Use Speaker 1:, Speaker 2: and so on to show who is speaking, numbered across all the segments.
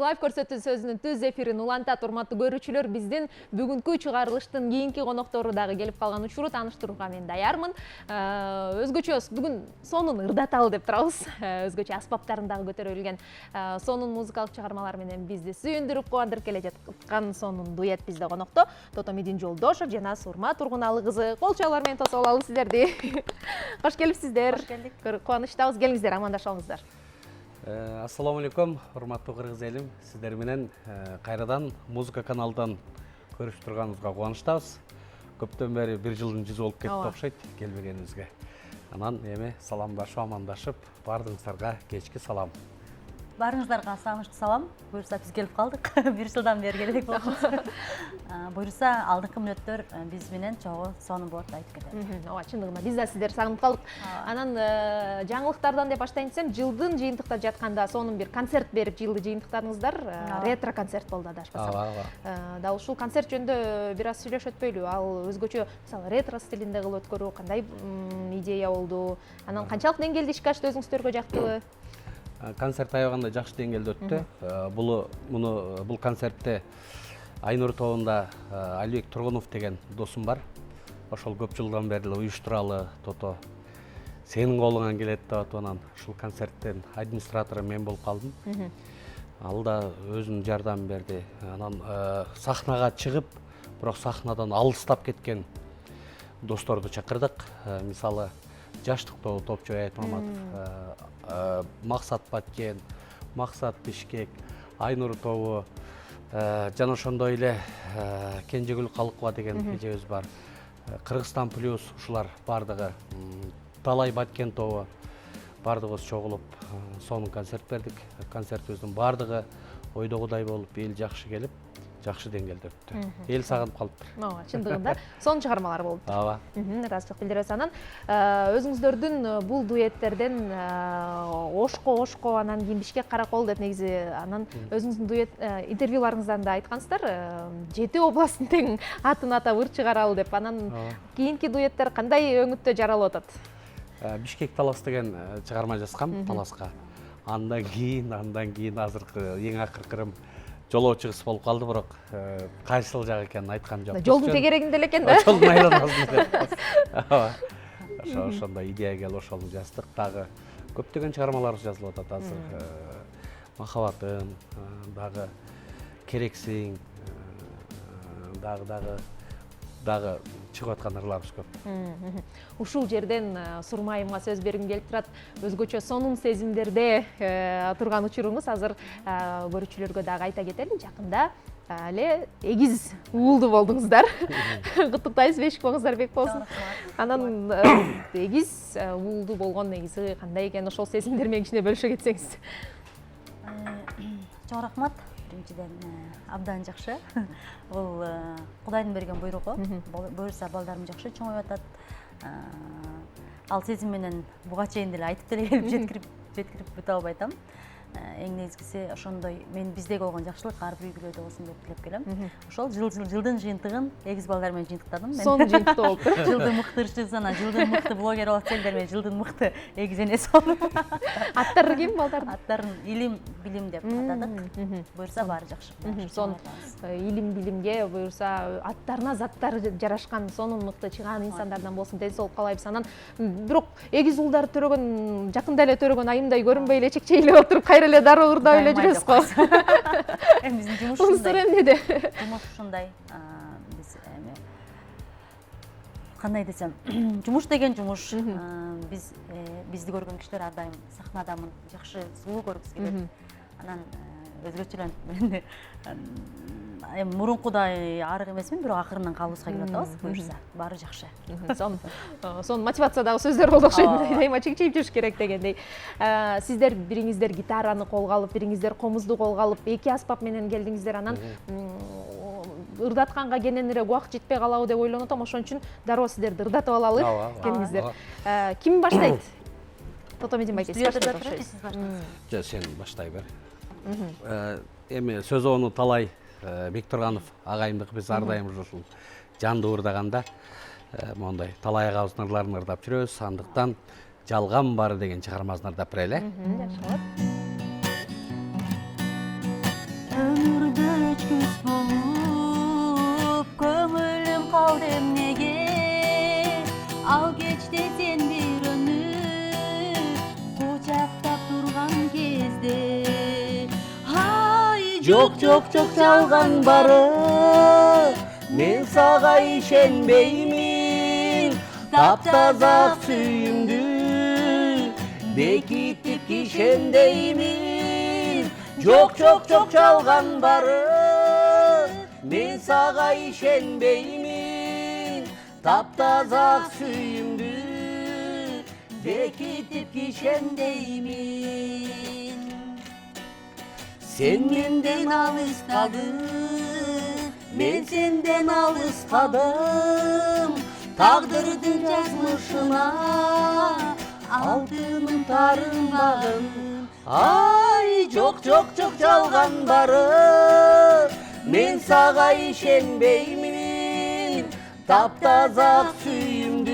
Speaker 1: Лайв көрсөтүүсүнүн түз эфирин улантат, урматтуу көрүүчүлөр. Биздин бүгүнкү чыгарылыштын кийинки коноктору дагы келип калган учуру тааныштырууга мен даярмын. Өзгөчө бүгүн сонун ырдаталы деп турабыз. Өзгөчө аспаптарын дагы көтөрүлгөн сонун музыкалык чыгармалар менен бизди сүйүндүрүп кубандырып келе жаткан сонун дуэт бизде конокто. Тотомидин Жолдошов жана Сурма Тургуналы кызы. Кол чабуулар менен тосуп алалы сиздерди. Кош келипсиздер.
Speaker 2: Кош келдик.
Speaker 1: Кубанычтабыз. Келиңиздер, амандашалыңыздар.
Speaker 3: Ассаламу алейкум, урматтуу кыргыз элим. Сиздер менен кайрадан музыка каналдан көрүшүп турганыбызга кубанычтабыз. Көптөн бери 1 жылдын жүзү болуп кетти окшойт келбегенибизге. Анан эми саламдашып, амандашып, бардыгыңыздарга кечки салам.
Speaker 2: Барыңыздарга сагынычтуу салам. Буюрса биз келип калдык. 1 жылдан бери келек болчубуз. Буюрса алдыңкы мүнөттөр биз менен чогуу сонун болот айтып кетет.
Speaker 1: Ооба, чындыгында биз да сиздерди сагынып калдык. Анан жаңылыктардан деп баштайын десем, жылдын жыйынтыктап жатканда сонун бир концерт берип жылды жыйынтыктадыңыздар. Ретро концерт болду адашпасам. Дал ушул концерт жөнүндө бир аз сүйлөшүп өтпөйлү? Ал өзгөчө мисалы ретро стилинде кылып өткөрүү кандай идея болду? Анан канчалык деңгээлде ишке ашты, өзүңүздөргө жактыбы?
Speaker 3: Концерт аябаганда жакшы деңгээлде өттү. Бул концертте Айнур тобунда Алибек Тургунов деген досум бар. Ошол көп жылдан бери уюштуралы Тото. Сенин колуңан келет деп атып анан ушул концерттин администратору мен болуп калдым. Ал да өзүнүн жардамын берди. Анан сахнага чыгып, бирок сахнадан алыстап кеткен досторду чакырдык. Мисалы Жаштык тобу топчу Аят Маматов, Максат Баткен, Максат Бишкек, Айнур тобу, жана ошондой эле Кенжегүл Калыкова деген эжебиз бар. Кыргызстан плюс ушулар бардыгы, Талай Баткен тобу бардыгыбыз чогулуп сонун концерт бердик. Концертибиздин бардыгы ойдогудай болуп, эл жакшы келип, жакшы деңгээлде өттү. Эл сагынып калыптыр.
Speaker 1: Ооба, чындыгында сонун чыгармалар болуптур.
Speaker 3: Ооба.
Speaker 1: Ыраазычылык билдиребиз. Анан өзүңүздөрдүн бул дуэттерден Ошко анан кийин Бишкек Каракол деп негизи анан өзүңүздүн дуэт интервьюларыңыздан да айткансыздар, 7 областтын тең атын атап ыр чыгаралы деп. Анан кийинки дуэттер кандай өңүттө жаралып атат?
Speaker 3: Бишкек Талас деген чыгарма жазгам, Таласка. Андан кийин азыркы эң акыркырым жолоочу кыз болуп калды, бирок кайсыл жак экенин айткам жок.
Speaker 1: Жолдун тегерегинде эле экен да.
Speaker 3: Жолдун айланасында. Ооба. Ошондой идея келип ошону жаздык. Дагы көптөгөн чыгармалар жазылып атат азыр. Махабатым, дагы Керексиң, дагы чыгып аткан ырларыбыз көп.
Speaker 1: Ушул жерден Сурмайымга сөз бергим келип турат. Өзгөчө сонун сезимдерде турган учуруңуз азыр көрүүчүлөргө дагы айта кетели. Жакында эле эгиз уулду болдуңуздар. Куттуктайбыз, бешикбоңуздар бек болсун. Анан эгиз уулду болгон негизи кандай экен, ошол сезимдер менен кичине бөлүшө кетсеңиз.
Speaker 2: Чоң рахмат. Биринчиден абдан жакшы. Бул Кудайдын берген буйругу. Буюрса балдарым жакшы чоңоюп атат. Ал сезим менен буга чейин деле айтып деле келип жеткирип бүтө албайтам. Эң негизгиси ошондой мен биздеги болгон жакшылык ар бир үй-бүлөдө болсун деп тилеп келем. Ошол жылдын жыйынтыгын эгиз балдар менен жыйынтыктадым.
Speaker 1: Сонун жыйынтыктоо болуптур.
Speaker 2: Жылдын мыкты ырчысы, жылдын мыкты блогер болот сендер, жылдын мыкты эгиз энеси болдум.
Speaker 1: Аттары ким балдардын?
Speaker 2: Аттарын Илим, Билим деп атадык. Буюрса баары жакшы.
Speaker 1: Сонун илим, билимге буюрса аттарына заттары жарашкан сонун мыкты чыгаан инсандардан болсун, ден соолук каалайбыз. Анан бирок эгиз уулдар төрөгөн, жакында эле төрөгөн айымдай көрүнбөй эле чекчейлеп отуруп, кайра эле дароо ырдап эле жүрөсүз го.
Speaker 2: Эми биздин жумуш
Speaker 1: ушундай. Эмнеде?
Speaker 2: Жумуш ушундай. Биз эми кандай десем, жумуш деген жумуш. Бизди көргөн кишилер ар дайым сахнадамын, жакшы сулуу көргүсү келет. Анан өзгөчөлөр эми мурункудай арык эмесмин, бирок акырындан калыбызга келип атабыз. Буюрса баары жакшы.
Speaker 1: Сонун мотивациядагы сөздөр болду окшойт. Дайыма чекчейип жүрүш керек дегендей. Сиздер бириңиздер гитараны колго алып, бириңиздер комузду колго алып, эки аспап менен келдиңиздер. Анан ырдатканга кененирээк убакыт жетпей калабы деп ойлонуп атам. Ошон үчүн дароо сиздерди ырдатып алалы келиңиздер. Ким баштайт? Тотомидин байкеси баштайт.
Speaker 3: Жок, сен баштай бер. Эми сөз ону Талай Бектурганов агайымдык, биз ар дайым ушул жандуу ырдаганда мондай Талай агабыздын ырларын ырдап жүрөбүз. Андыктан жалган бар деген чыгармасын ырдап берели.
Speaker 1: Жакшы болот.
Speaker 2: Ömürde öçküs bulup köngülüm kaldı emnege Al geçti sen bir ömür kucaktap durgan kezde Hay
Speaker 3: Çok çalgan barı men sağa işenbeymin taptaza suyumdu bekitip işendeymin çok çalgan barı men sağa işenbeymin taptaza suyumdu bekitip işendeymin Sen menden alıştadın, men senden alıştadım. Tağdırdın yazmışına, altının tarındağın. Ay çok çalgan barı, men sağa işenbeymin. Taptaza suyumdu,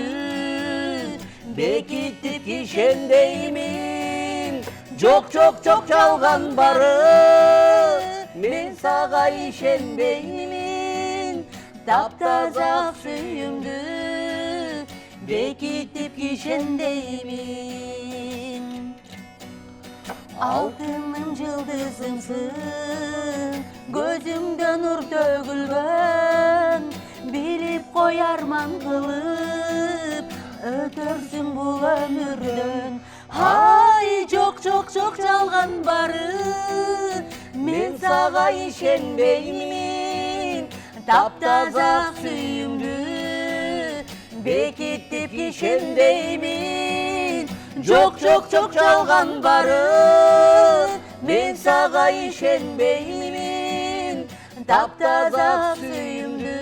Speaker 3: bekitip işendeymin. Çok çalgan barı, men sağa işenbeymin. Taptaza suyumdu, bekitip işendeymin. Altının yıldızımsın, gözümde nur dökülgön. Bilip koyarman kılıp, ötörsün bu ömürden. Hay çok çalgan barı men sağa işenbeymin taptaza suyumdu bekitip işendeymin çok çalgan barı men sağa işenbeymin taptaza suyumdu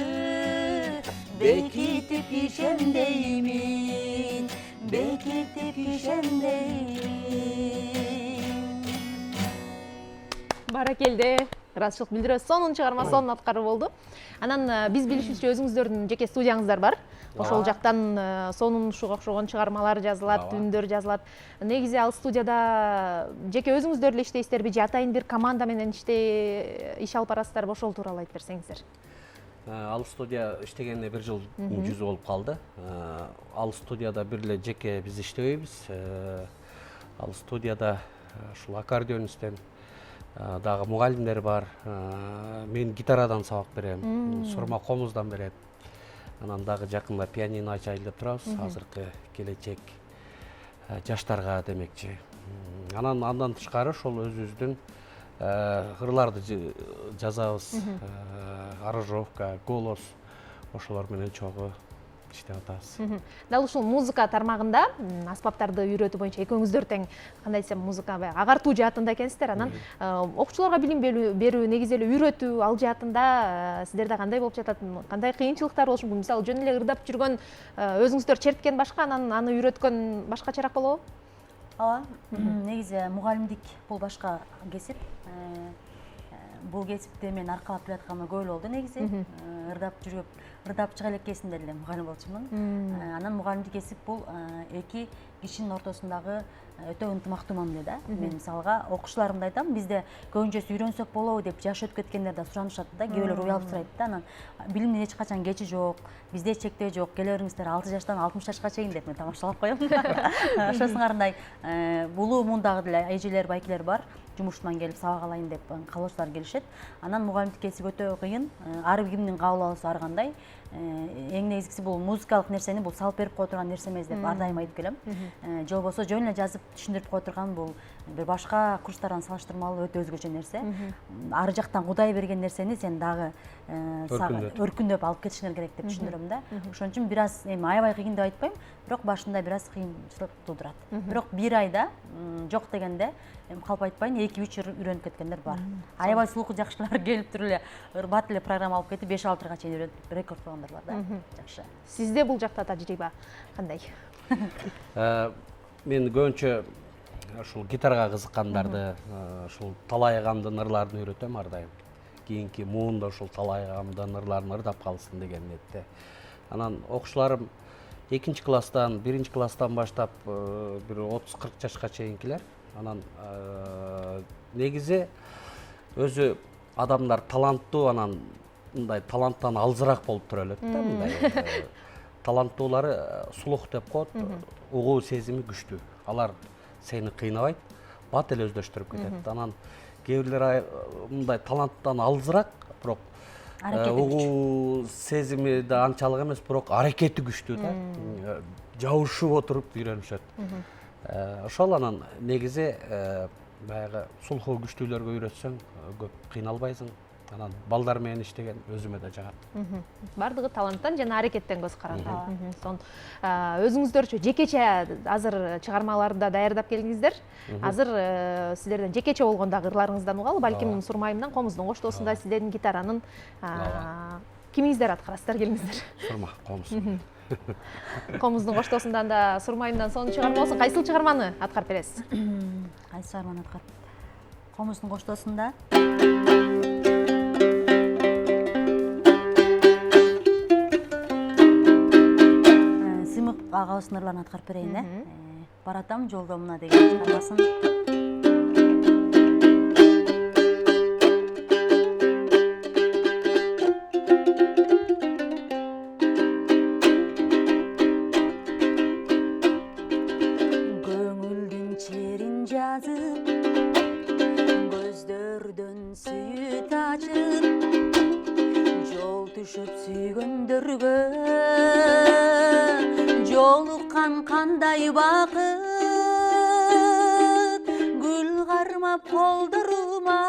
Speaker 3: bekitip işendeymin bekitip işendeymin
Speaker 1: Баракелде. Ыраазычылык билдиребиз. Сонун чыгарма сонун аткары болду. Анан биз билишибизче өзүңүздөрдүн жеке студияңыздар бар. Ошол жактан сонун ушуга окшогон чыгармалар жазылат, түндөр жазылат. Негизи ал студияда жеке өзүңүздөр эле иштейсиздерби же атайын бир команда менен иш алып барасыздарбы? Ошол тууралуу айтып берсеңиздер.
Speaker 3: Ал студия иштегенине 1 жыл жүзү болуп калды. Ал студияда бир эле жеке биз иштебейбиз. Ал студияда ушул аккордеонисттен дагы мугалимдер бар. Мен гитарадан сабак берем, Сурма комуздан берет. Анан дагы жакында пианино ачайын деп турабыз. Азыркы келечек жаштарга демекчи. Андан тышкары ошол өзүбүздүн ырларды жазабыз. Аранжировка, голос ошолор менен чогуу иштеп атабыз.
Speaker 1: Дал ушул музыка тармагында аспаптарды үйрөтүү боюнча экөөңүздөр тең кандай десем музыка агартуу жаатында экенсиздер. Анан окуучуларга билим берүү, негизи эле үйрөтүү ал жаатында сиздерде кандай болуп жатат? Кандай кыйынчылыктар болушу мүмкүн? Мисалы жөн эле ырдап жүргөн өзүңүздөр черткен башка, анан аны үйрөткөн башкачараак болобу?
Speaker 2: Ооба. Негизи мугалимдик бул башка кесип. Бул кесипти мен аркалап келатканыма көп болду негизи. Ырдап чыга элеккесинде эле мугалим болчумун. Анан мугалимдик кесип бул эки кишинин ортосундагы өтө ынтымактуу мамиле да. Мен мисалга окуучуларымда айтам, бизде көбүнчөсү үйрөнсөк болобу деп жаш өтүп кеткендер да суранышат да, кээ бирөө уялып сурайт да. Анан билимдин эч качан кечи жок, бизде чектөө жок. Келе бериңиздер 6 жаштан 60 жашка чейин деп мен тамашалап коем. Ошосуңарындай булуу мундагы деле эжелер, байкелер бар. Жумуштан келип сабак алайын деп калоочулар келишет. Анан мугалимдик кесип өтө кыйын. Ар кимдин кабыл алуусу ар кандай. Эң негизгиси бул музыкалык нерсени бул салып берип кое турган нерсе эмес деп ар дайым айтып келем. Же болбосо жөн эле жазып түшүндүрүп кое турган бул бир башка курстардан салыштырмалуу өтө өзгөчө нерсе. Ары жактан Кудай берген нерсени сен дагы өркүндөп алып кетишиңер керек деп түшүндүрөм да. Ошон үчүн бир аз аябай кыйын деп айтпайм, бирок башында бир аз кыйынчылык туудурат. Бирок 1 айда жок дегенде калп айтпайын, 2-3 жыл үйрөнүп кеткендер бар. Аябай слуху жакшылар келип туруп эле ырбат эле программа алып кетип 5-6 жылга чейин үйрөнүп рекорд кылгандар бар да. Жакшы.
Speaker 1: Сизде бул жакта тажрыйба кандай?
Speaker 3: Мен көбүнчө ушул гитарага кызыккандарды, ушул Талай агамдын ырларын үйрөтөм ар дайым. Кийинки муунда ушул Талай агамдын ырларын ырдап калсын деген ниетте. Анан окуучуларым экинчи класстан, биринчи класстан баштап бир 30-40 жашка чейинкилер. Анан негизи өзү адамдар таланттуу, анан мындай таланттан алзыраак болуп тура элек да, мындай. Таланттуулары сулух деп коет, угуу сезими күчтүү. Алар сени кыйнабайт, бат эле өздөштүрүп кетет. Анан кээ бирлер мындай таланттан алзыраак, бирок угуу сезими да анчалык эмес, бирок аракети күчтүү да. Жабышып отуруп үйрөнүшөт. Ошол анан негизи баягы сулху күчтүүлөргө үйрөтсөң көп кыйналбайсың. Анан балдар менен иштеген өзүмө да жагат.
Speaker 1: Бардыгы таланттан жана аракеттен көз каранды. Сонун. Өзүңүздөрчү жекече азыр чыгармаларды даярдап келдиңиздер. Азыр сиздерден жекече болгон дагы ырларыңыздан угалы, балким Сурмайымдан Комуздун коштоосунда сиздердин гитаранын кимиңиздер аткарасыздар, келиңиздер.
Speaker 3: Сурма, Комуз.
Speaker 1: Комуздун коштоосундан да Сурмайымдан сонун чыгарма болсун. Кайсыл чыгарманы аткарып бересиз?
Speaker 2: Кайсы чыгарманы аткарып? Комуздун коштоосунда Сымык агабыздын ырларын аткарып берейин, Баратам жолдомуна деген чыгармасын. Көңүлдүн черин жазып, көздөрдөн сүйүт ачып, жол түшүп сүйгөндөргө жолуккан кандай бакыт, гүл кармап колдорума,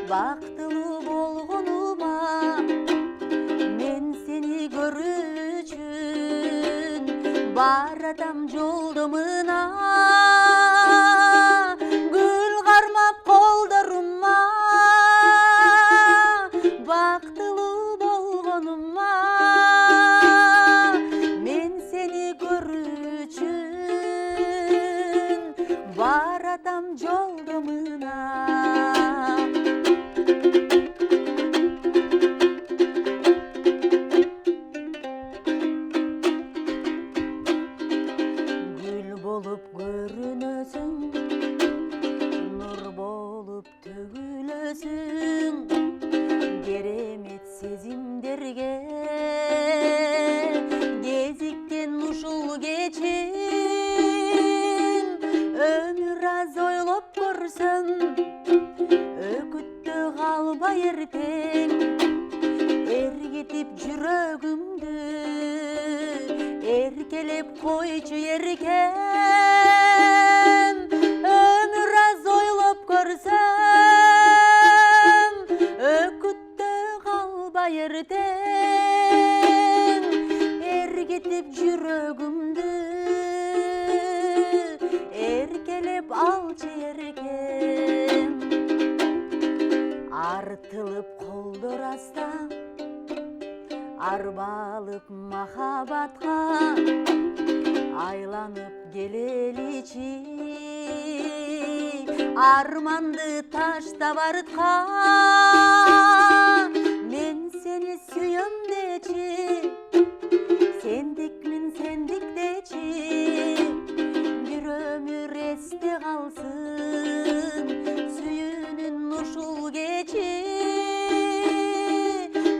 Speaker 2: бактылуу болгонума, мен сени көрүү үчүн баратам жолдомуна, гүл кармап колдорума, бактылуу болгонума, мен сени көрүү үчүн баратам жолдомуна. Гүл болуп көрүнөсүң, нур болуп төгүлөсүң, керемет сезимдерге кезиккен ушул кечим, өмүр аз ойлоп көрсөм, өкүттө калбай эртең, эргитип жүрөгүмдү эркелеп койчу эркем, өмүр аз ойлоп көрсөм, өкүттө калбай эртең, эргитип жүрөгүмдү эркелеп алчы эркем, артылып колдор аста, арбалып махабатка, айланып келеличи, арманды таштап артка, мен сени сүйөм дечи, сендикмин сендик дечи, бир өмүр эсте калсын сүйүүнүн ушул кечи,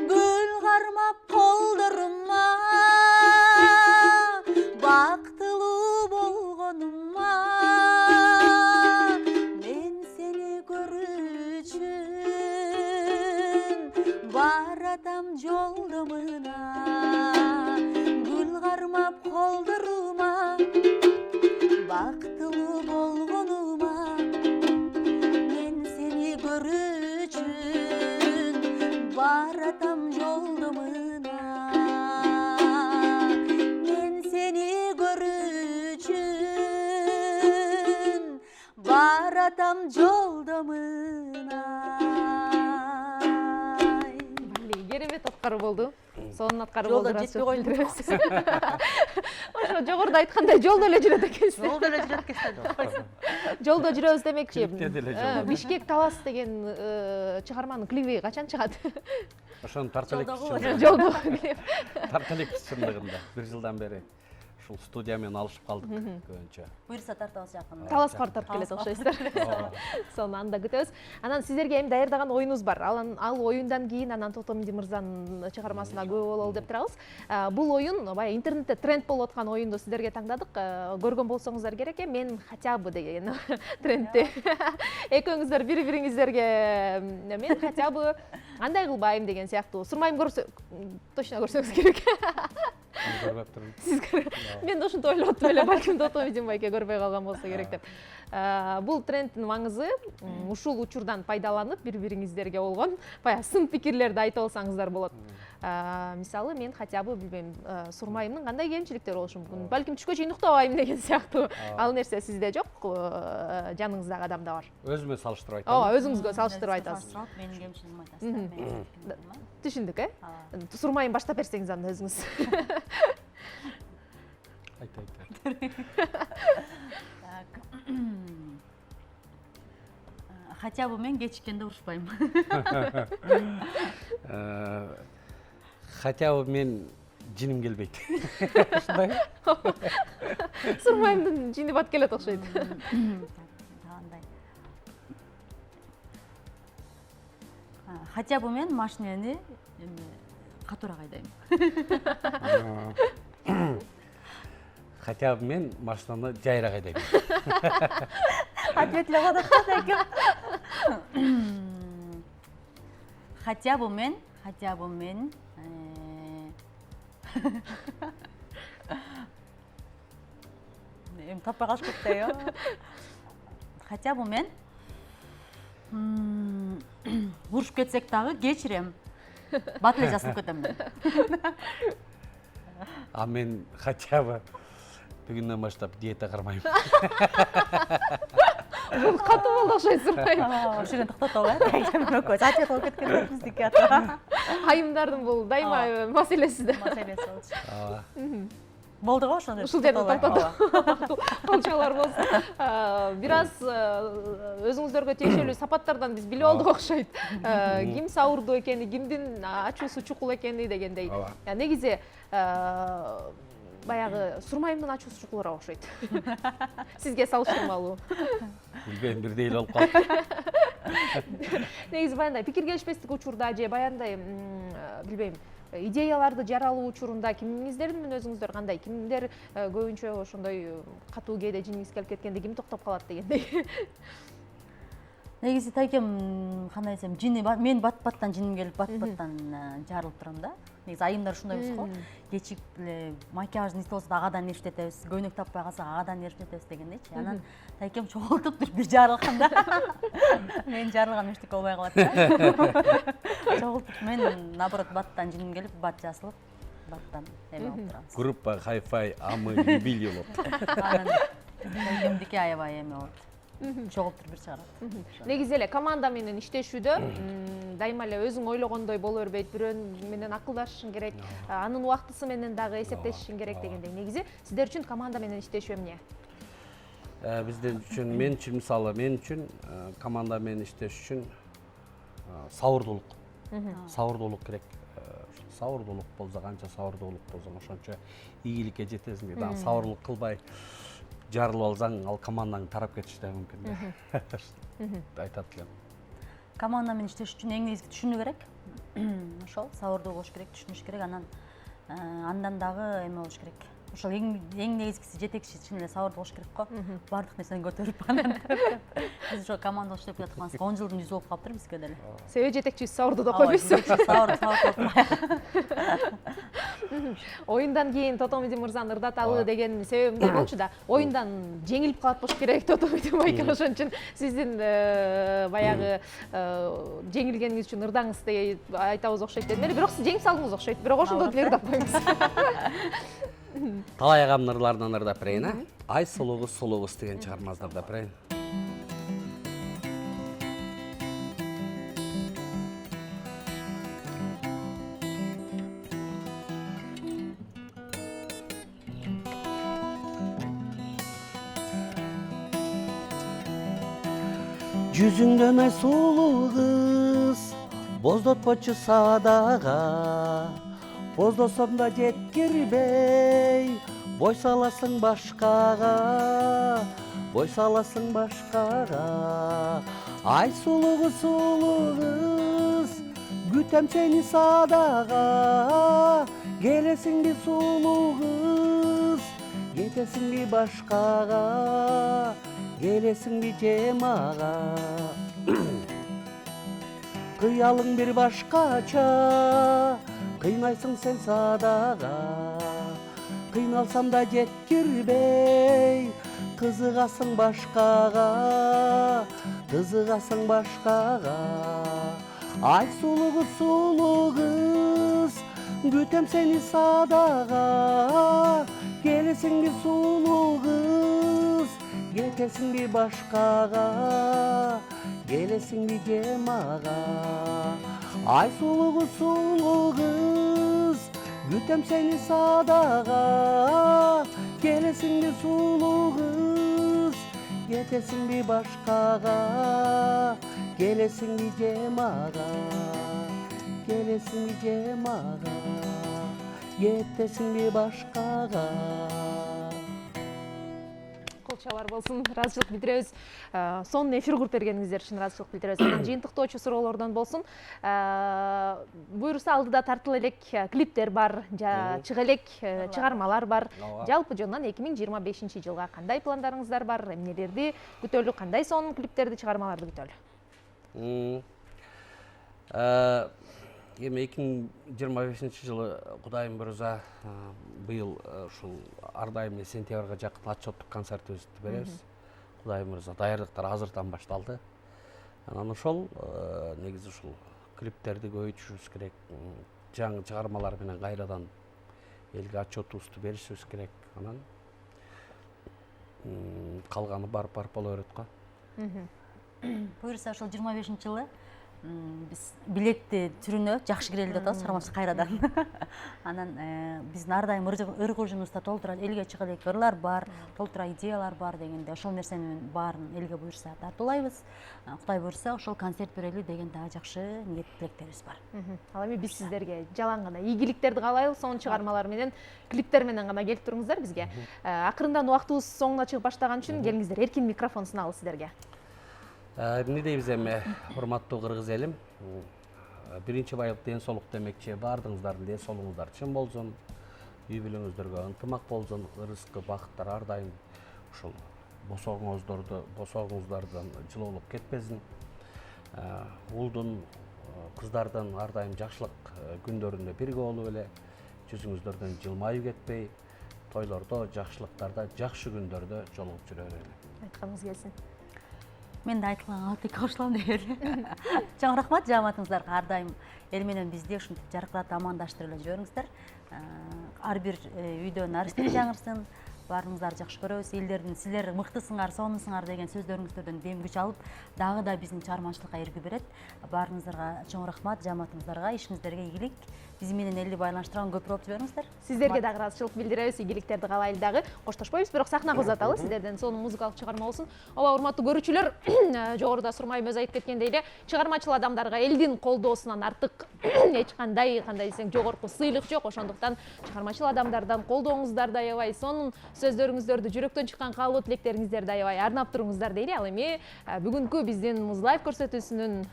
Speaker 2: гүл кармап колдорума, бактылуу болгонума, мен сени көрүү үчүн баратам жолдомуна, гүл кармап колдорума, бактылуу болгонума, мен сени көрүү үчүн баратам жолдомуна, мен сени көрүү үчүн баратам жолдомуна.
Speaker 1: Керемет аткаруу болду. Сонун аткаруу
Speaker 2: Жолдо
Speaker 1: болду.
Speaker 2: жетпей койду.
Speaker 1: ошо жогоруда айткандай жолдо эле жүрөт экенсиз.
Speaker 2: Жолдо эле жүрөт экенсиз.
Speaker 1: Жолдо жүрөбүз демекчи.
Speaker 3: Клипте деле жолдо.
Speaker 1: Бишкек талас деген чыгарманын клиби качан чыгат?
Speaker 3: Ошону тарта элекпиз
Speaker 2: Жолдогу.
Speaker 3: чындыгында.
Speaker 1: Жолдо клип.
Speaker 3: Тарта элекпиз чындыгында. 1 жылдан бери ушул студия менен алышып калдык көбүнчө.
Speaker 2: Буюрса тартабыз жакын.
Speaker 1: Таласка тартып келет окшойсуздар. Сону анда күтөбүз. Анан сиздерге эми даярдаган оюнубуз бар. Ал оюндан кийин анан Тотомиди мырзанын чыгармасына күбө бололу деп турабыз. Бул оюн баягы интернетте тренд болуп аткан оюнду сиздерге таңдадык. Көргөн болсоңуздар керек мен хотя бы деген трендти. Экөөңүздөр бири-бириңиздерге мен хотя бы андай кылбайм деген сыяктуу. Сурмайм көрсө точно көрсөңүз керек.
Speaker 3: Көрбөп турмун.
Speaker 1: Сиз мен да ушинтип ойлоп аттым эле, балким Тотомидин байке көрбөй калган болсо керек деп. Бул трендтин маңызы ушул учурдан пайдаланып бири-бириңиздерге болгон баягы сын пикирлерди айтып алсаңыздар болот. Мисалы мен хотя бы билбейм, сурмайымдын кандай кемчиликтери болушу мүмкүн. Балким түшкө чейин уктабайм деген сыяктуу. Ал нерсе сизде жок, жаныңыздагы адамда бар.
Speaker 3: Өзүмө салыштырып айтам.
Speaker 1: Ооба, өзүңүзгө салыштырып айтасыз.
Speaker 2: Менин кемчилигимди айтасыздар.
Speaker 1: Түшүндүк, Сурмайын баштап берсеңиз анда өзүңүз.
Speaker 3: Айт.
Speaker 2: Хотя бы мен кечиккенде урушпайм.
Speaker 3: Хотя бы мен жиним келбейт. Ушундай.
Speaker 1: Сурмайымдын жини бат келет окшойт.
Speaker 2: Андай. Хотя бы мен машинени катуураак айдайм.
Speaker 3: Хотя бы мен машинаны жайраак айдайм.
Speaker 2: Ответила да экем. Хотя бы мен эми таппай калышып кетти. Хотя бы мен урушуп кетсек дагы кечирем. Бат эле жасалып кетем мен.
Speaker 3: А мен хотя бы бүгүнөн баштап диета кармайм.
Speaker 1: Бул катуу болду окшойт Сурмайым.
Speaker 2: Ошол жерден токтотолу, Зачет болуп кеткен биздики.
Speaker 1: Айымдардын бул дайыма маселеси да.
Speaker 2: Маселеси болчу.
Speaker 3: Ооба.
Speaker 2: Болду го ошондо.
Speaker 1: Ушул жерде токтоту. Калчалар болсун. Бир аз өзүңүздөргө тиешелүү сапаттардан биз билип алдык окшойт. Ким саурдуу экени, кимдин ачуусу чукул экени дегендей. Негизи баягы Сурмайымдын ачуусу чукулураак окшойт. Сизге салыштырмалуу.
Speaker 3: Билбейм, бирдей эле болуп калды.
Speaker 1: Негизи баягындай пикир келишпестик учурда же баягындай билбейм, идеяларды жаралуу учурунда кимиңиздердин менен өзүңүздөр кандай? Кимдер көбүнчө ошондой катуу кээде жиниңиз келип кеткенде ким токтоп калат дегендей.
Speaker 2: Негизи тайкем кандай десем, мен бат-баттан жиним келип, бат-баттан жарылып турам да. Негизи айымдар ушундай эмес го. Кечип эле макияжды нестип болсо агадан эриштетебиз, көйнөк таппай калсак агадан эриштетебиз дегендейчи. Анан тайкем чогултуп бир жарылганда мен жарылган эчтеке болбой калат да. Чогултуп мен наоборот баттан жиним келип, бат жасылып, баттан эме болуп турабыз.
Speaker 3: Группа Hi-Fi Амы юбилей болот.
Speaker 2: Анан тайкемдики аябай эме болот. Чогултуп бир чыгарат.
Speaker 1: Негизи эле команда менен иштешүүдө дайыма эле өзүң ойлогондой боло бербейт, бирөө менен акылдашышың керек, анын убактысы менен дагы эсептешишиң керек дегендей. Негизи сиздер үчүн команда менен иштешүү эмне?
Speaker 3: Биздер үчүн, мен үчүн мисалы, мен үчүн команда менен иштеш үчүн сабырдуулук. Сабырдуулук керек. Сабырдуулук болсо, канча сабырдуулук болсоң, ошончо ийгиликке жетесиң дейт. Аны сабырлык кылбай жарылып алсаң, ал командаң тарап кетиши да мүмкүн да. Айтат элем.
Speaker 2: Команда менен иштеш үчүн эң негизги түшүнүү керек. Ошол сабырдуу болуш керек, түшүнүш керек, андан дагы эме болуш керек. Ошол эң негизгиси жетекчи чын эле сабырдуу болуш керек го. Бардык нерсени көтөрүп анан. Биз ошо команда иштеп жатканыбызга 10 жылдын жүзү болуп калыптыр бизге деле.
Speaker 1: Себеби жетекчибиз сабырдуу деп койбойсуз.
Speaker 2: Сабыр.
Speaker 1: Оюндан кийин Тотомиди мырзаны ырдаталы деген себебим да болчу да. Оюндан жеңилип калат болуш керек Тотомиди байке, ошон үчүн сиздин баягы жеңилгениңиз үчүн ырдаңыз деп айтабыз окшойт дедим эле. Бирок сиз жеңип салдыңыз окшойт. Бирок ошондо деле ырдап коюңуз.
Speaker 3: Талай агамдын ырларынан ырдап берейин, Ай сулугуз деген чыгармабызды ырдап берейин. Жүзүңдөн ай сулуу кыз, боздотпочу садага. Боздосом да жеткирбей, бой саласың башкага, бой саласың башкага. Ай сулуу кыз, күтөм сени садага. Келесиңби сулуу кыз, кетесиңби башкага, келесиңби же мага. Кыялың бир башкача, кыйнайсың сен садага. Кыйналсам да жеткирбей, кызыгасың башкага, кызыгасың башкага. Ай сулуу кыз, күтөм сени садага. Келесиңби сулуу кыз, кетесиңби башкага, келесиңби же мага. Ай сулуу кыз, күтөм сени садага. Келесиңби сулуу кыз, кетесиңби башкага, келесиңби же мага, келесиңби же мага, кетесиңби башкага.
Speaker 1: Кол чабар болсун, ыраазычылык билдиребиз. Сонун эфир куруп бергениңиздер үчүн ыраазычылык билдиребиз. Анан жыйынтыктоочу суроолордон болсун. Буюрса алдыда тартыла элек клиптер бар, чыга элек чыгармалар бар. Жалпы жонунан 2025 жылга кандай пландарыңыздар бар? Эмнелерди күтөлү, кандай сонун клиптерди, чыгармаларды күтөлү?
Speaker 3: Эми 2025 жылы Кудайым буйрса быйыл ушул ар дайым сентябрга жакын отчеттук концертибизди беребиз. Кудайым буйрса даярдыктар азыртан башталды. Анан ошол негизи ушул клиптерди көбөйтүшүбүз керек. Жаңы чыгармалар менен кайрадан элге отчетубузду беришибиз керек. Анан калганы барып боло берет го.
Speaker 2: Буюрса ошол 25 жылы биз билетти түрүнө жакшы кирели деп атабыз, карамачы кайрадан. Анан биздин ар дайым ыр кожунубузда толтура элге чыга элек ырлар бар, толтура идеялар бар дегенде ошол нерсенин баарын элге буйрса тартуулайбыз. Кудай буйрса ошол концерт берели деген дагы жакшы ниет тилектерибиз бар.
Speaker 1: Ал эми биз сиздерге жалаң гана ийгиликтерди каалайлы, сонун чыгармалар менен, клиптер менен гана келип туруңуздар бизге. Акырындан убактыбыз соңуна чыгып баштаган үчүн келиңиздер, эркин микрофон суналы сиздерге.
Speaker 3: Эмне дейбиз эми, урматтуу кыргыз элим, биринчи байлык ден соолук демекчи, баардыгыңыздардын ден соолугуңуздар чын болсун, үй бүлөңүздөргө ынтымак болсун, ырыскы бакыттар ар дайым ушул босогуңуздардан жылуулук кетпесин. Улдун, кыздардын ар дайым жакшылык күндөрүндө бирге болуп эле, жүзүңүздөрдөн жылмайып кетпей, тойлордо, жакшылыктарда, жакшы күндөрдө жолугуп жүрө берели.
Speaker 1: Айтканыңыз келсин.
Speaker 2: Мен де айтылған алтыйка кошулам деп эле. Чоң рахмат жамаатыңыздарга, ар дайым эл менен бизди ушинтип жаркыратып амандаштырып эле жүрүңүздөр. Ар бир үйдө наристе жаңырсын, баарыңыздарды жакшы көрөбүз. Элдердин силер мыктысыңар, сонусуңар деген сөздөрүңүздөрдөн дем күч алып, дагы да биздин чыгарманчылыкка эрки берет. Баарыңыздарга чоң рахмат, жамаатыңыздарга, ишиңиздерге ийгилик. Биз менен элди байланыштырган көпүрө болуп жибериңиздер.
Speaker 1: Сиздерге дагы ыраазычылык билдиребиз, ийгиликтерди каалайлы дагы. Коштошпойбуз, бирок сахнага узаталы, сиздерден сонун музыкалык чыгарма болсун. Ооба, урматтуу көрүүчүлөр, жогоруда Сурмайым өзү айтып кеткендей эле, чыгармачыл адамдарга элдин колдоосунан артык эч кандай десең жогорку сыйлык жок. Ошондуктан чыгармачыл адамдардан колдооңуздарды аябай, сонун сөздөрүңүздөрдү, жүрөктөн чыккан каалоо тилектериңиздерди аябай арнап туруңуздар дейли. Ал эми бүгүнкү биздин Муз Лайв көрсөтүүсүнүн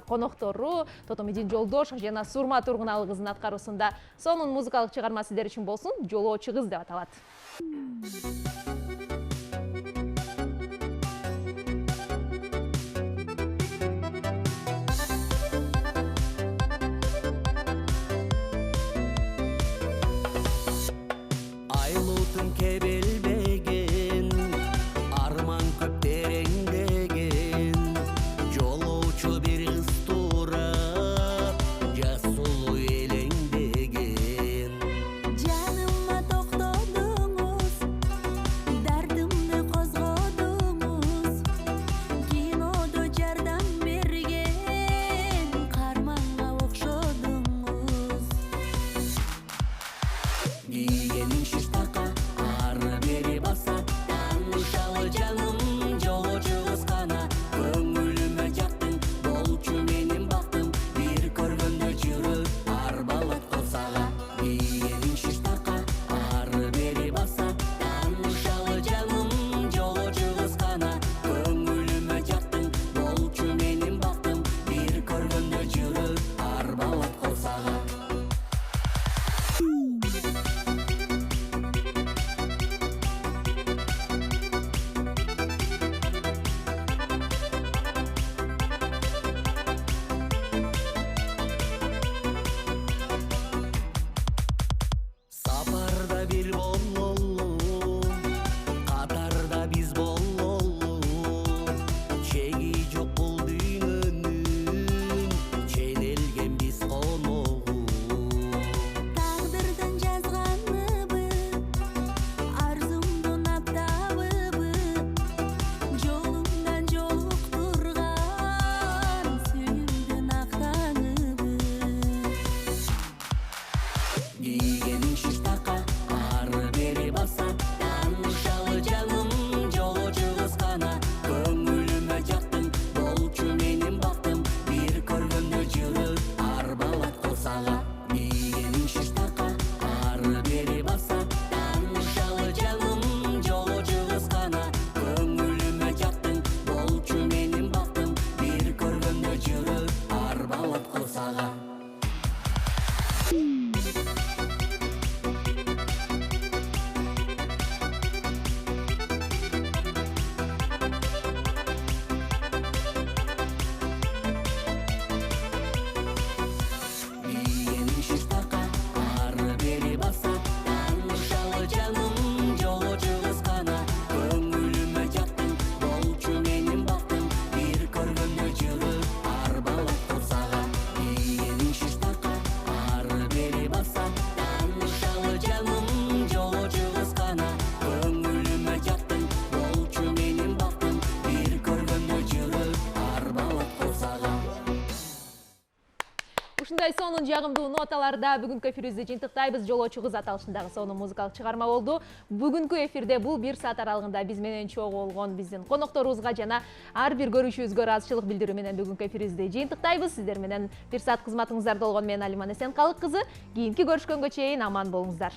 Speaker 1: коноктору Тотомидин Жолдошов жана Сурма Тургуналуу кызынын аткаруусунда сонун музыкалык чыгарма сиздер үчүн болсун. Жолоочу кыз деп аталат.
Speaker 4: Айлуутун кебелбеген, арман көп тереңдеген, жолоочу бир кыз турап, жас сулуу элеңдеген.
Speaker 5: Жаныма токтодуңуз,
Speaker 1: ушундай сонун жагымдуу ноталарда бүгүнкү эфирибизди жыйынтыктайбыз. Жолоочу кыз аталышындагы сонун музыкалык чыгарма болду. Бүгүнкү эфирде бул 1 саат аралыгында биз менен чогуу болгон биздин конокторубузга жана ар бир көрүүчүбүзгө ыраазычылык билдирүү менен бүгүнкү эфирибизди жыйынтыктайбыз. Сиздер менен 1 саат кызматыңыздарда болгон мен Алиман Эсенкалык кызы. Кийинки көрүшкөнгө чейин аман болуңуздар.